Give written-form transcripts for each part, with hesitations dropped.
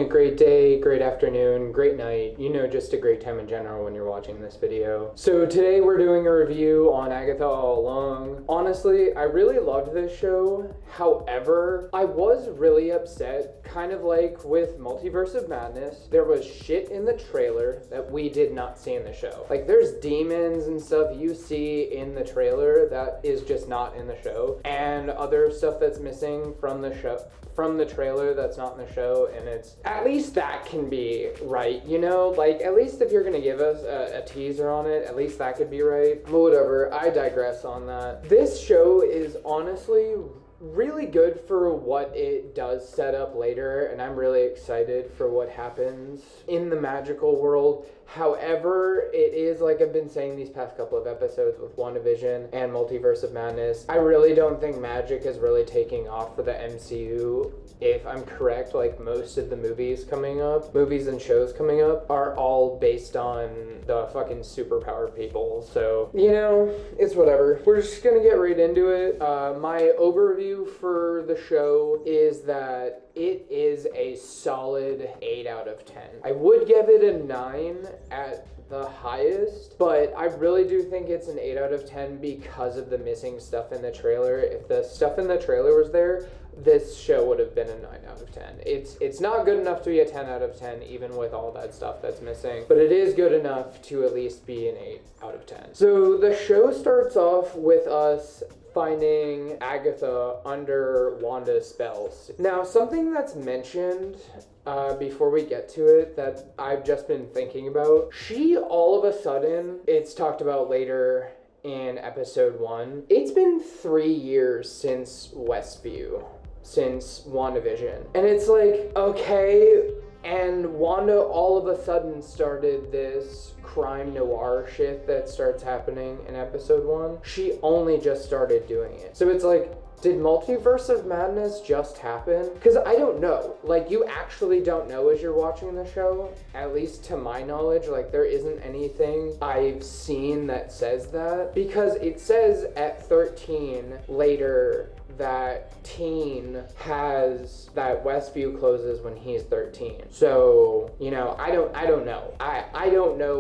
great day, great afternoon, great night, just a great time in general when you're watching this video. So today we're doing a review on Agatha All Along. Honestly, I really loved this show. However, I was really upset, kind of like with Multiverse of Madness. There was shit in the trailer that we did not see in the show. Like, there's demons and stuff you see in the trailer that is just not in the show, and other stuff that's missing from the trailer that's not in the show, and it's at least that can be right, like at least if you're gonna give us a teaser on it, at least that could be right. But whatever, I digress on that. This show is honestly really good for what it does set up later, and I'm really excited for what happens in the magical world. However, it is, like I've been saying these past couple of episodes with WandaVision and Multiverse of Madness, I really don't think magic is really taking off for the MCU. If I'm correct, like most of the movies and shows coming up are all based on the fucking superpowered people. So, it's whatever. We're just gonna get right into it. My overview for the show is that it is a solid 8 out of 10. I would give it a 9 at the highest, but I really do think it's an 8 out of 10 because of the missing stuff in the trailer. If the stuff in the trailer was there, this show would have been a 9 out of 10. It's not good enough to be a 10 out of 10, even with all that stuff that's missing, but it is good enough to at least be an 8 out of 10. So the show starts off with us finding Agatha under Wanda's spells. Now, something that's mentioned before we get to it that I've just been thinking about, she all of a sudden, it's talked about later in episode 1, it's been 3 years since Westview, since WandaVision. And it's like, okay, and Wanda all of a sudden started this crime noir shit that starts happening in episode 1. She only just started doing it. So it's like, did Multiverse of Madness just happen? Because I don't know. Like, you actually don't know as you're watching the show. At least to my knowledge, like, there isn't anything I've seen that says that. Because it says at 13 later that teen has, that Westview closes when he's 13. So, I don't know. I don't know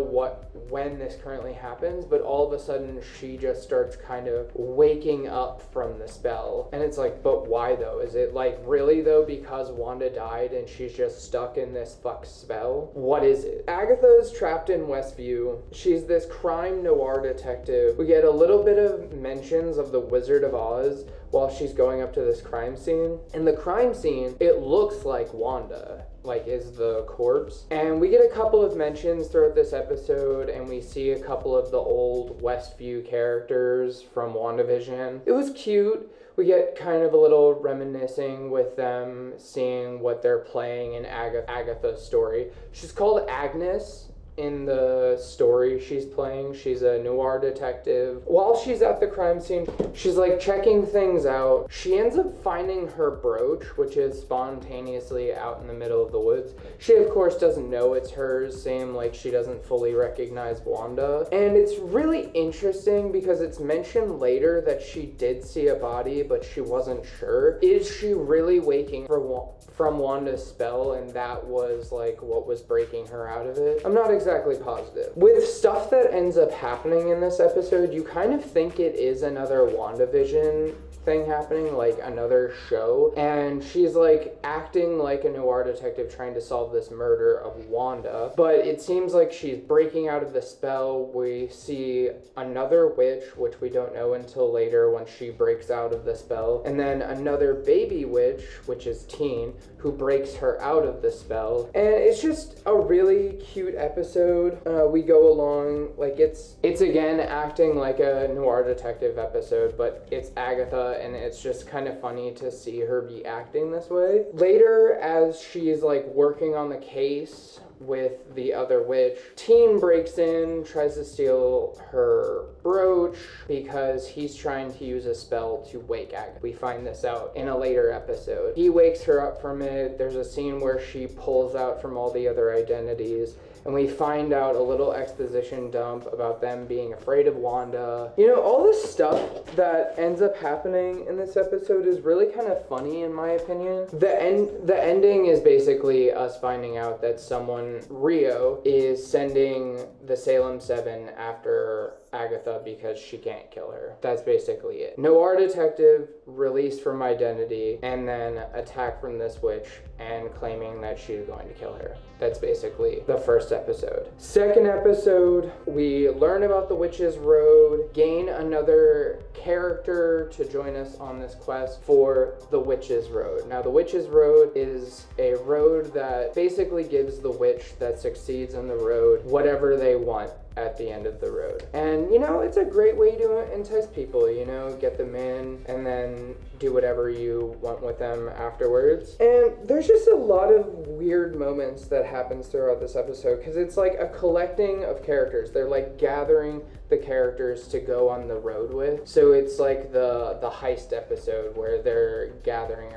when this currently happens, but all of a sudden she just starts kind of waking up from the spell. And it's like, but why though? Is it like really though because Wanda died and she's just stuck in this fuck spell? What is it? Agatha is trapped in Westview. She's this crime noir detective. We get a little bit of mentions of the Wizard of Oz while she's going up to this crime scene. In the crime scene, it looks like Wanda, like, is the corpse. And we get a couple of mentions throughout this episode, and we see a couple of the old Westview characters from WandaVision. It was cute. We get kind of a little reminiscing with them, seeing what they're playing in Agatha's story. She's called Agnes in the story she's playing. She's a noir detective. While she's at the crime scene, she's like checking things out. She ends up finding her brooch, which is spontaneously out in the middle of the woods. She of course doesn't know it's hers, same like she doesn't fully recognize Wanda. And it's really interesting because it's mentioned later that she did see a body, but she wasn't sure. Is she really waking from Wanda's spell, and that was like what was breaking her out of it? I'm not exactly positive. With stuff that ends up happening in this episode, you kind of think it is another WandaVision thing happening, like another show, and she's like acting like a noir detective trying to solve this murder of Wanda, but it seems like she's breaking out of the spell. We see another witch, which we don't know until later when she breaks out of the spell, and then another baby witch, which is Teen, who breaks her out of the spell. And it's just a really cute episode. We go along, like it's again acting like a noir detective episode, but it's Agatha, and it's just kind of funny to see her be acting this way. Later, as she's like working on the case with the other witch. Teen breaks in, tries to steal her brooch because he's trying to use a spell to wake Agatha. We find this out in a later episode. He wakes her up from it. There's a scene where she pulls out from all the other identities, and we find out a little exposition dump about them being afraid of Wanda. You know, all this stuff that ends up happening in this episode is really kind of funny in my opinion. The ending is basically us finding out that someone, Rio, is sending the Salem 7 after Agatha because she can't kill her. That's basically it. Noir detective released from identity and then attack from this witch and claiming that she's going to kill her. That's basically the first episode. Second episode, we learn about the Witch's Road, gain another character to join us on this quest for the Witch's Road. Now, the Witch's Road is a road that basically gives the witch that succeeds in the road whatever they want at the end of the road. And you know, it's a great way to entice people, you know, get them in and then do whatever you want with them afterwards. And there's just a lot of weird moments that happens throughout this episode because it's like a collecting of characters. They're like gathering the characters to go on the road with. So it's like the heist episode where they're gathering,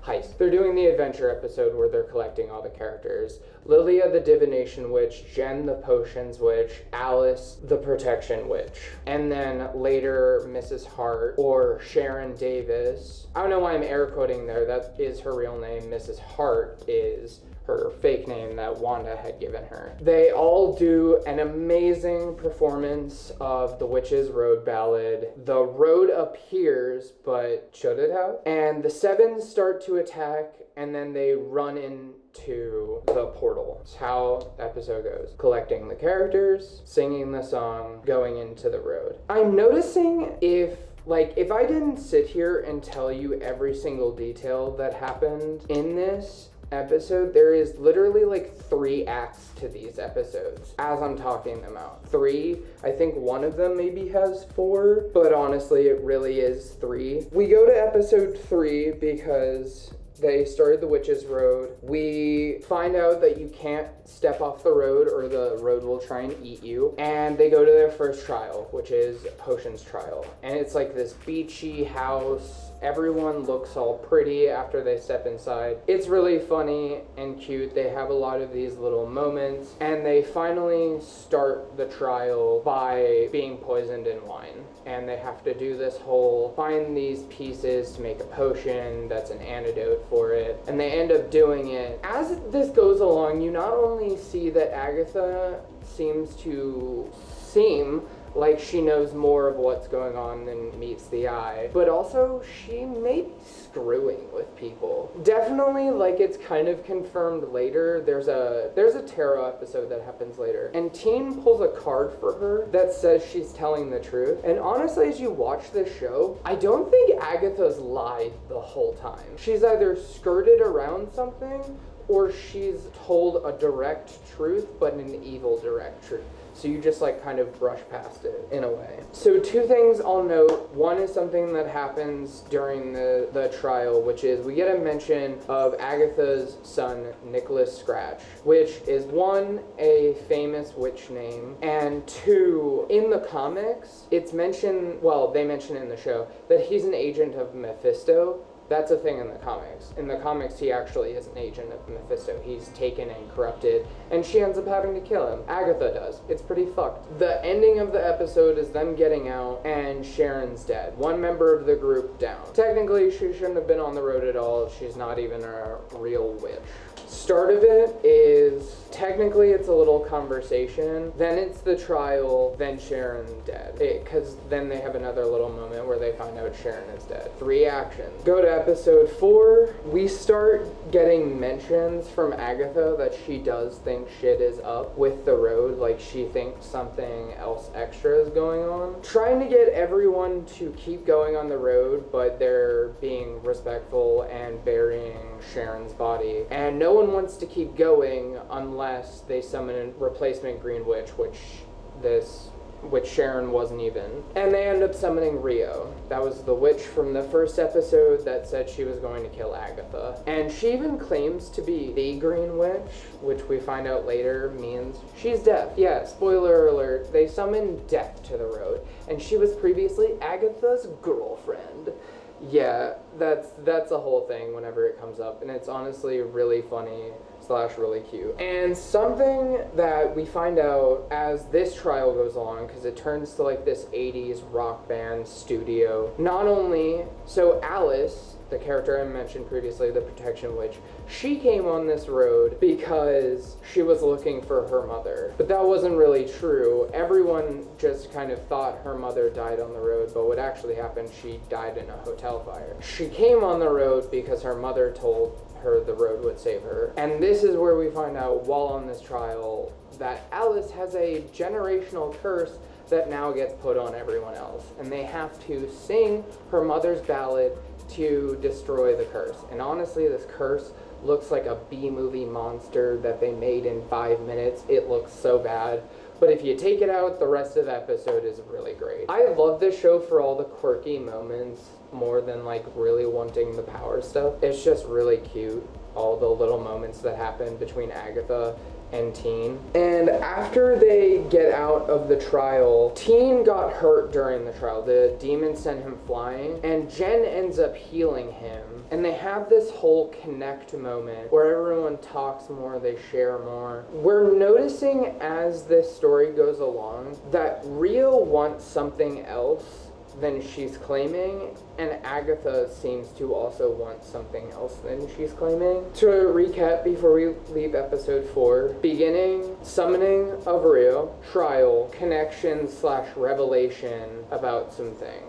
heist. They're doing the adventure episode where they're collecting all the characters. Lilia the divination witch, Jen the potions witch, Alice the protection witch. And then later Mrs. Hart or Sharon Davis. I don't know why I'm air quoting there. That is her real name. Mrs. Hart is her fake name that Wanda had given her. They all do an amazing performance of the Witch's Road ballad. The road appears, but should it have? And the Sevens start to attack, and then they run into the portal. It's how the episode goes. Collecting the characters, singing the song, going into the road. I'm noticing if I didn't sit here and tell you every single detail that happened in this episode, there is literally like 3 acts to these episodes as I'm talking them out. 3, I think one of them maybe has 4, but honestly it really is 3. We go to episode 3 because they started the Witch's Road. We find out that you can't step off the road or the road will try and eat you. And they go to their first trial, which is a potions trial. And it's like this beachy house. Everyone looks all pretty after they step inside. It's really funny and cute. They have a lot of these little moments. And they finally start the trial by being poisoned in wine. And they have to do this whole, find these pieces to make a potion that's an antidote for it. And they end up doing it. As this goes along, you not only see that Agatha seem like she knows more of what's going on than meets the eye, but also she may be screwing with people. Definitely, like, it's kind of confirmed later. There's a tarot episode that happens later, and Teen pulls a card for her that says she's telling the truth. And honestly, as you watch this show, I don't think Agatha's lied the whole time. She's either skirted around something or she's told a direct truth, but an evil direct truth. So you just like kind of brush past it in a way. So 2 things I'll note. One is something that happens during the trial, which is we get a mention of Agatha's son, Nicholas Scratch, which is 1, a famous witch name, and 2, in the comics, it's mentioned, well, they mention in the show, that he's an agent of Mephisto. That's a thing in the comics. In the comics, he actually is an agent of Mephisto. He's taken and corrupted, and she ends up having to kill him. Agatha does. It's pretty fucked. The ending of the episode is them getting out, and Sharon's dead. 1 member of the group down. Technically, she shouldn't have been on the road at all. She's not even a real witch. Start of it is, technically it's a little conversation, then it's the trial, then Sharon's dead. Because then they have another little moment where they find out Sharon is dead. 3 actions. Go to episode 4, we start getting mentions from Agatha that she does think shit is up with the road, like she thinks something else extra is going on. Trying to get everyone to keep going on the road, but they're being respectful and burying Sharon's body. And no one wants to keep going unless they summon a replacement Green Witch, which this which Sharon wasn't even. And they end up summoning Rio. That was the witch from the first episode that said she was going to kill Agatha. And she even claims to be the Green Witch, which we find out later means she's deaf. Yeah, spoiler alert, they summon death to the road. And she was previously Agatha's girlfriend. Yeah, that's a whole thing whenever it comes up, and it's honestly really funny / really cute. And something that we find out as this trial goes along, because it turns to like this 80s rock band studio, not only, so Alice, the character I mentioned previously, the protection witch, she came on this road because she was looking for her mother. But that wasn't really true. Everyone just kind of thought her mother died on the road, but what actually happened, she died in a hotel fire. She came on the road because her mother told her the road would save her. And this is where we find out while on this trial that Alice has a generational curse that now gets put on everyone else. And they have to sing her mother's ballad to destroy the curse. And honestly, this curse looks like a B-movie monster that they made in 5 minutes. It looks so bad. But if you take it out, the rest of the episode is really great. I love this show for all the quirky moments more than like really wanting the power stuff. It's just really cute, all the little moments that happen between Agatha and Teen. And after they get out of the trial, Teen got hurt during the trial. The demon sent him flying, and Jen ends up healing him. And they have this whole connect moment where everyone talks more, they share more. We're noticing as this story goes along that Rio wants something else than she's claiming, and Agatha seems to also want something else than she's claiming. To recap before we leave episode 4, beginning, summoning of Rio, trial, connection / revelation about some things.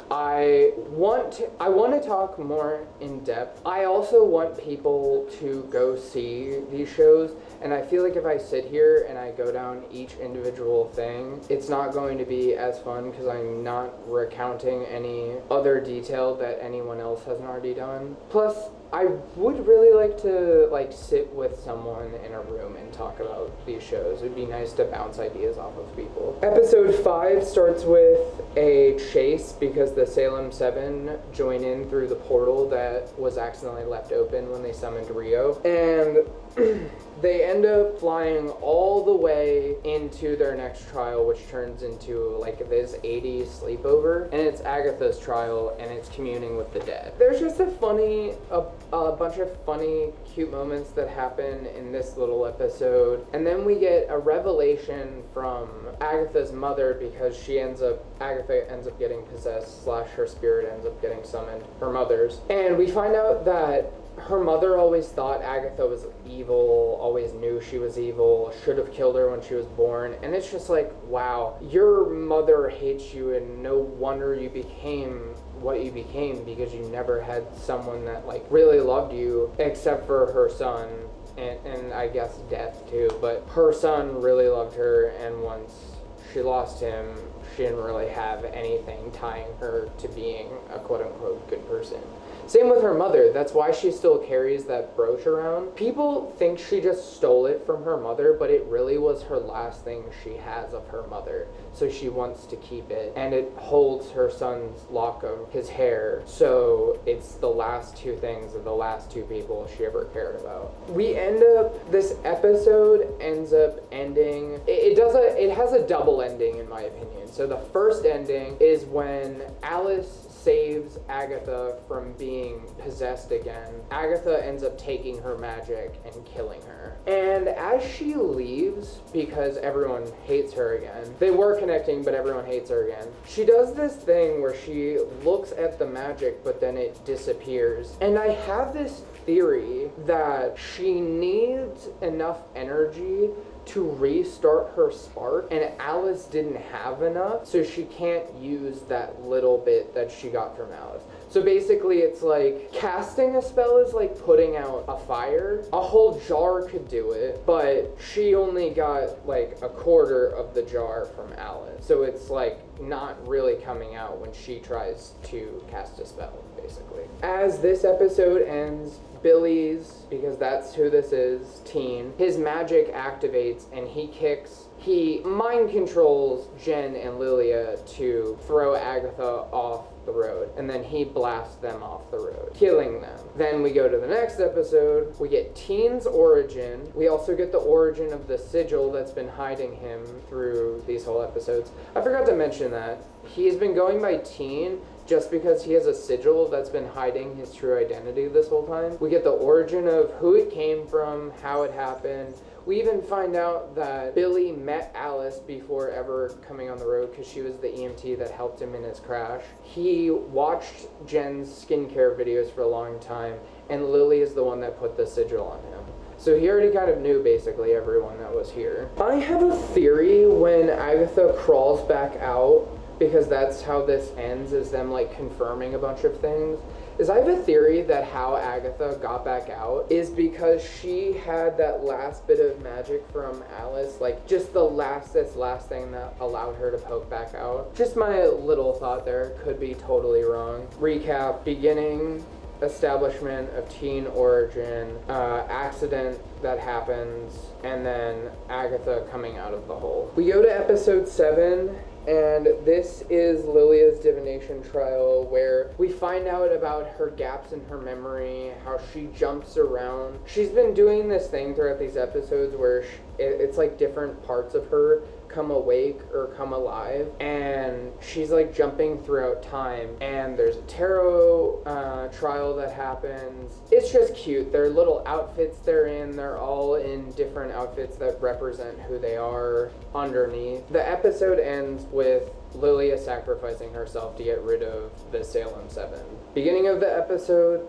I want to talk more in depth. I also want people to go see these shows, and I feel like if I sit here and I go down each individual thing, it's not going to be as fun because I'm not recounting any other detail that anyone else hasn't already done. Plus, I would really like to sit with someone in a room and talk about these shows. It'd be nice to bounce ideas off of people. Episode 5 starts with a chase because the Salem 7 join in through the portal that was accidentally left open when they summoned Rio. And they end up flying all the way into their next trial, which turns into like this 80s sleepover, and it's Agatha's trial, and it's communing with the dead. There's just a bunch of funny, cute moments that happen in this little episode, and then we get a revelation from Agatha's mother because Agatha ends up getting possessed / her spirit ends up getting summoned, her mother's, and we find out that her mother always thought Agatha was evil, always knew she was evil, should have killed her when she was born. And it's just like, wow, your mother hates you, and no wonder you became what you became because you never had someone that really loved you except for her son and I guess death too. But her son really loved her, and once she lost him, she didn't really have anything tying her to being a quote-unquote good person. Same with her mother. That's why she still carries that brooch around. People think she just stole it from her mother, but it really was her last thing she has of her mother. So she wants to keep it. And it holds her son's lock of his hair. So it's the last 2 things of the last 2 people she ever cared about. This episode ends up ending, it has a double ending in my opinion. So the first ending is when Alice saves Agatha from being possessed again. Agatha ends up taking her magic and killing her. And as she leaves, because everyone hates her again, they were connecting, but everyone hates her again, she does this thing where she looks at the magic, but then it disappears. And I have this theory that she needs enough energy to restart her spark, and Alice didn't have enough, so she can't use that little bit that she got from Alice. So basically it's like casting a spell is like putting out a fire. A whole jar could do it, but she only got like a quarter of the jar from Alice. So it's like not really coming out when she tries to cast a spell, basically. As this episode ends, Billy's because that's who this is, Teen. His magic activates and he mind controls Jen and Lilia to throw Agatha off the road, and then he blasts them off the road, killing them. Then we go to the next episode, we get Teen's origin. We also get the origin of the sigil that's been hiding him through these whole episodes. I forgot to mention that. He's been going by Teen just because he has a sigil that's been hiding his true identity this whole time. We get the origin of who it came from, how it happened. We even find out that Billy met Alice before ever coming on the road because she was the EMT that helped him in his crash. He watched Jen's skincare videos for a long time, and Lily is the one that put the sigil on him. So he already kind of knew basically everyone that was here. I have a theory when Agatha crawls back out, because that's how this ends, is them like confirming a bunch of things. I have a theory that how Agatha got back out is because she had that last bit of magic from Alice, like just the last thing that allowed her to poke back out. Just my little thought there, could be totally wrong. Recap: beginning, establishment of Teen origin, accident that happens, and then Agatha coming out of the hole. We go to episode 7. And this is Lilia's divination trial, where we find out about her gaps in her memory, how she jumps around. She's been doing this thing throughout these episodes where it's like different parts of her come awake or come alive, and she's like jumping throughout time, and there's a tarot trial that happens. It's just cute. Their little outfits they're in, they're all in different outfits that represent who they are underneath. The episode ends with Lilia sacrificing herself to get rid of the Salem 7. Beginning of the episode,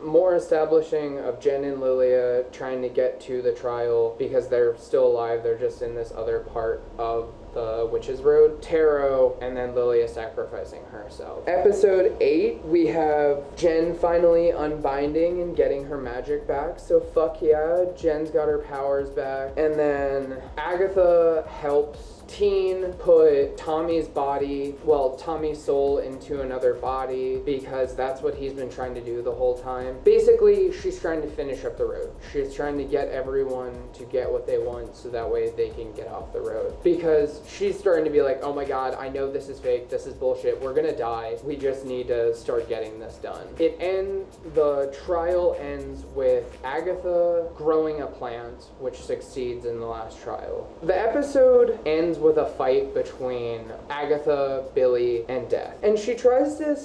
more establishing of Jen and Lilia trying to get to the trial because they're still alive. They're just in this other part of the Witch's Road. Tarot, and then Lilia sacrificing herself. Episode 8, we have Jen finally unbinding and getting her magic back. So fuck yeah, Jen's got her powers back. And then Agatha helps Teen put Tommy's soul into another body, because that's what he's been trying to do the whole time. Basically, she's trying to finish up the road. She's trying to get everyone to get what they want so that way they can get off the road. Because she's starting to be like, oh my god, I know this is fake, this is bullshit, we're gonna die. We just need to start getting this done. The trial ends with Agatha growing a plant, which succeeds in the last trial. The episode ends with a fight between Agatha, Billy, and Death. And she tries to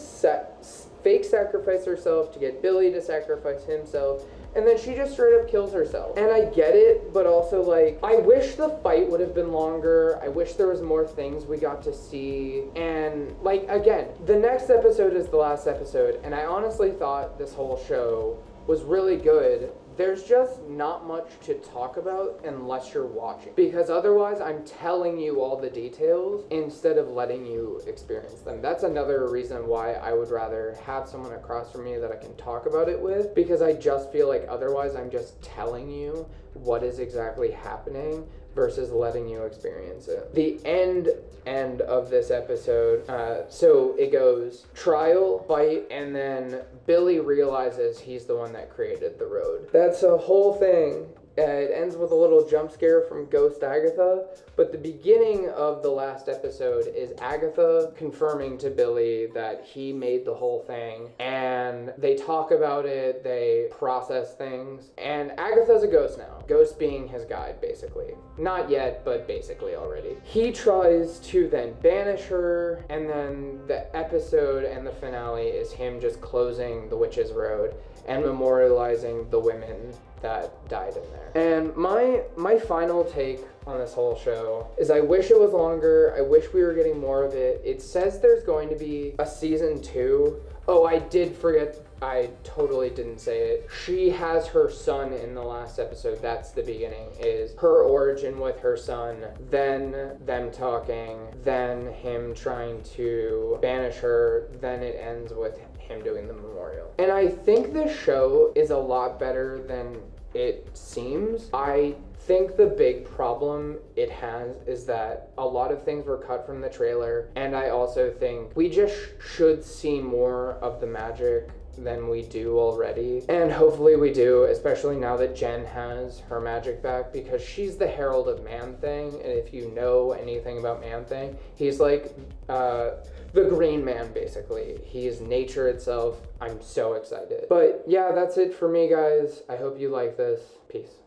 fake sacrifice herself to get Billy to sacrifice himself, and then she just straight up kills herself. And I get it, but also like, I wish the fight would have been longer. I wish there was more things we got to see. And like, again, the next episode is the last episode, and I honestly thought this whole show was really good. There's just not much to talk about unless you're watching, because otherwise I'm telling you all the details instead of letting you experience them. That's another reason why I would rather have someone across from me that I can talk about it with, because I just feel like otherwise I'm just telling you what is exactly happening versus letting you experience it. The end of this episode, so it goes trial, fight, and then Billy realizes he's the one that created the road. That's a whole thing. It ends with a little jump scare from Ghost Agatha, but the beginning of the last episode is Agatha confirming to Billy that he made the whole thing, and they talk about it, they process things, and Agatha's a ghost now. Ghost being his guide, basically. Not yet, but basically already. He tries to then banish her, and then the episode and the finale is him just closing the Witch's Road and memorializing the women that died in there. And my final take on this whole show is I wish it was longer. I wish we were getting more of it. It says there's going to be a season 2. Oh, I did forget. I totally didn't say it. She has her son in the last episode. That's the beginning, is her origin with her son, then them talking, then him trying to banish her, then it ends with him doing the memorial. And I think this show is a lot better than it seems. I think the big problem it has is that a lot of things were cut from the trailer, and I also think we just should see more of the magic than we do already. And hopefully we do, especially now that Jen has her magic back, because she's the herald of Man-Thing. And if you know anything about Man-Thing, he's like the Green Man, basically. He's nature itself. I'm so excited. But yeah, that's it for me, guys. I hope you like this. Peace.